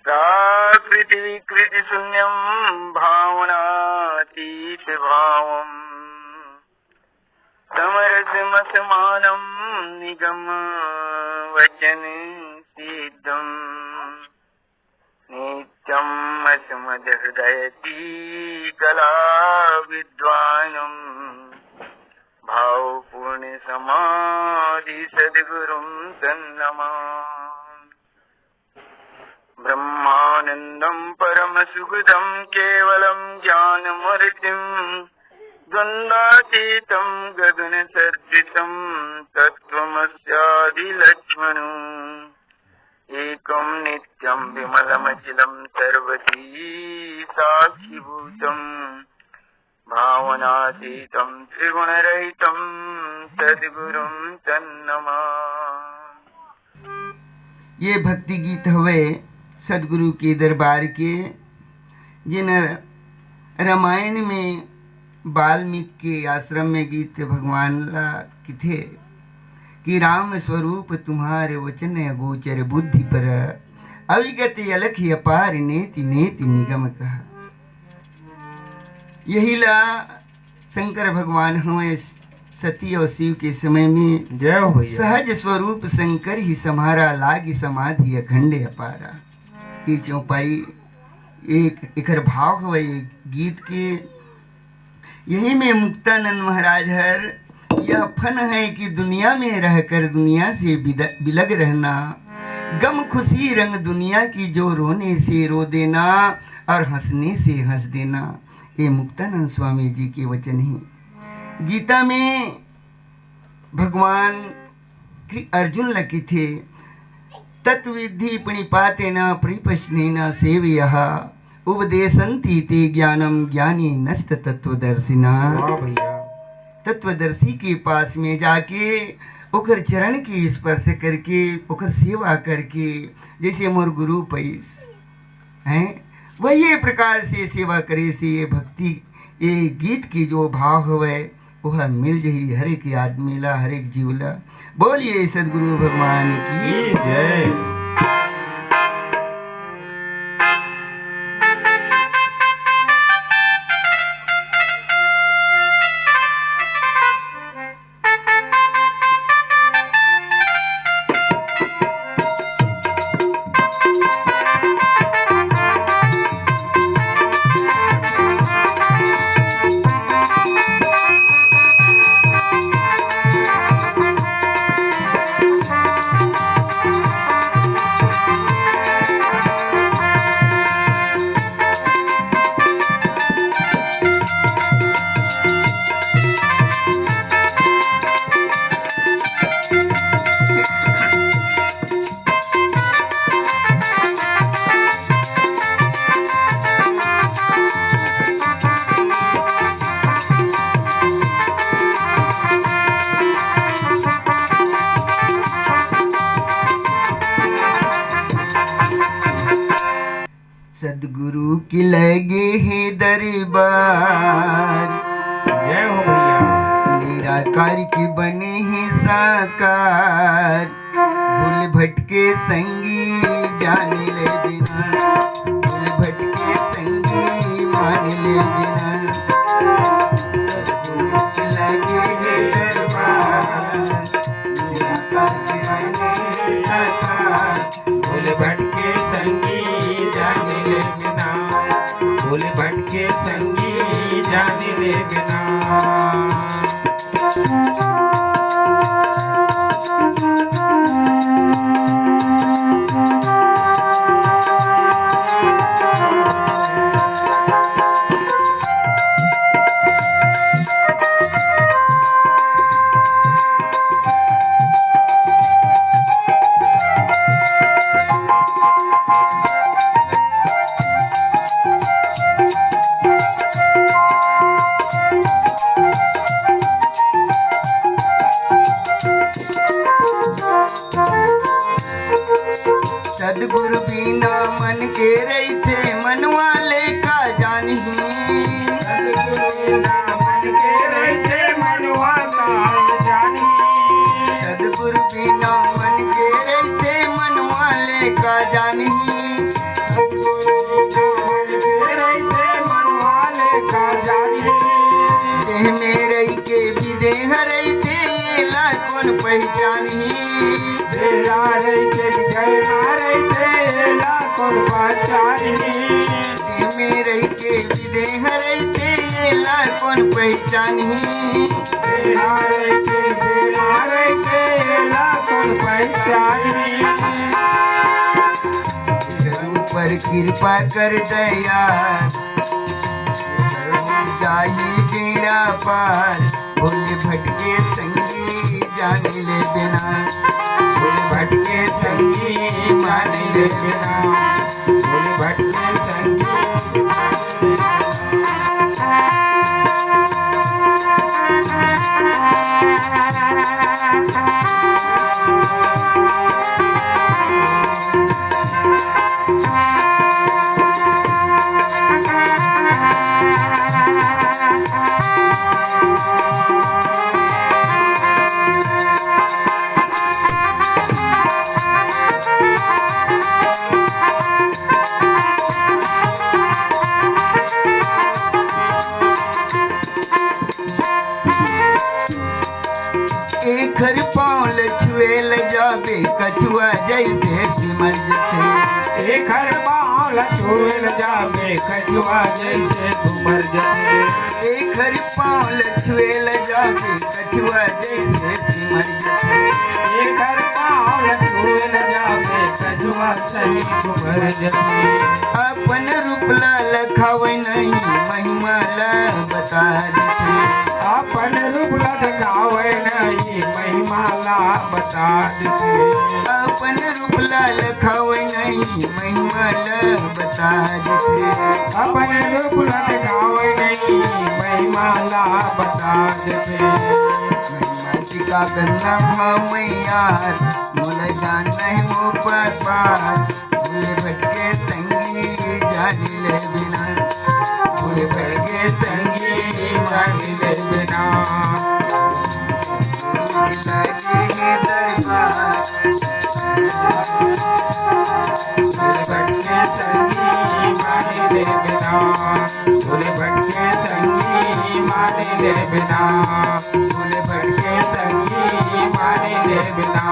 प्राकृति विकृति शून्यं भावनातीत भावम् समरसमसमानं निगम वचन सिद्धम् नित्यम् अस्मद् हृदयति कला विद्वानम् भावपूर्ण समाधि सद्गुरुं तन्नमामि। ब्रह्मानन्दं परमसुखदं केवलं ज्ञानमूर्तिम् द्वन्द्वातीतं गगनसदृशं तत्त्वमस्यादिलक्ष्मणम् एकं नित्यं विमलमखिलं सर्वती साक्षिभूतं भावनातीतं त्रिगुणरहितं सद्गुरुं तन्नमामि। ये भक्ति गीत हुए सदगुरु के दरबार के, जिन रामायण में वाल्मीकि के आश्रम में गीत भगवान ला की थे कि राम स्वरूप तुम्हारे वचन गोचर बुद्धि पर अविगत अलख अपार नेति नेति निगम कहा। यही ला शंकर भगवान हमें सती और शिव के समय में जय हो भैया। सहज स्वरूप शंकर ही समारा लागी समाधि अखंड अपारा। ये चौपाई एक इकर भाव हुए गीत के। यही में मुक्तानंद महाराज हर यह फन है कि दुनिया में रहकर दुनिया से बिलग रहना, गम खुशी रंग दुनिया की जो रोने से रो देना और हंसने से हंस देना। ये मुक्तानंद स्वामी जी के वचन ही। गीता में भगवान अर्जुन लकी थे तत्विधि प्रणिपातेन परिप्रश्नेन सेवयः उपदेशन्ति ते ज्ञानम ज्ञानी नस्त तत्वदर्शिना। तत्वदर्शी के पास में जाके ओकर चरण के स्पर्श करके ओकर सेवा करके जैसे मोर गुरु पैस हैं वही प्रकार से सेवा करे से ये भक्ति ये गीत की जो भाव हुए वह मिल जही हर एक आदमी ला हर एक जीव ला। बोलिए सदगुरु भगवान की जय। सदगुरु की लगे है दरबार। जय हो भैया। निराकार की बने हैं साकार। भूल भटके संगी जाने ले बिना, भूल भटके संगी मान ले बिना। सदगुरु की लगे है दरबार। निराकार की बने हैं साकार। भूल भटके संगी जाने ले बिना, भूल भटके संगी जाने ले बिना। सदगुरु बिना मन के रहते मन वाले का जानी। सदगुरु बिना मन के रहते मन वाला जानी। सदगुरु बिना मन के रहते मन वाले का जानी। पहचानी तेरा रहते जय रहते लाखों पहचानी मेरे के विदेह रहते ये लाखों पहचानी तेरा रहते लाखों पहचानी पर कृपा कर दया जाही बेड़ा पार भोले भटके संगी जान ले बिना भोले भटके संगी मान ले बिना भोले भटके संगी घर पाँव लछुएल जाबे कछुआ जैसे सिमर जथे एक हर बाल छोड़ जावे कछुआ जैसे तुमर जते एक घर पाँव लछुएल जाबे कछुआ जैसे सिमर जथे एक हर बाल छोड़ जावे कछुआ सही तुमर जते अपन रूप ला लखावे नहीं महिमा ला बता देते अपन रूप लटकावे नहीं महिमा ला बता देते अपन रूप ला लखावे नहीं महिमा ला बता देते अपन रूप लटकावे नहीं महिमा ला बता देते महिमा टिका करना मैयार मोला जान नहीं मो पार भूले भटके संगी जान ले बिना भूले भटके संगी जान ले बिना लगे दरबार भोले भटके संगी मान ले बिना भोले भटके संगी मान ले बिना भोले भटके संगी मान ले बिना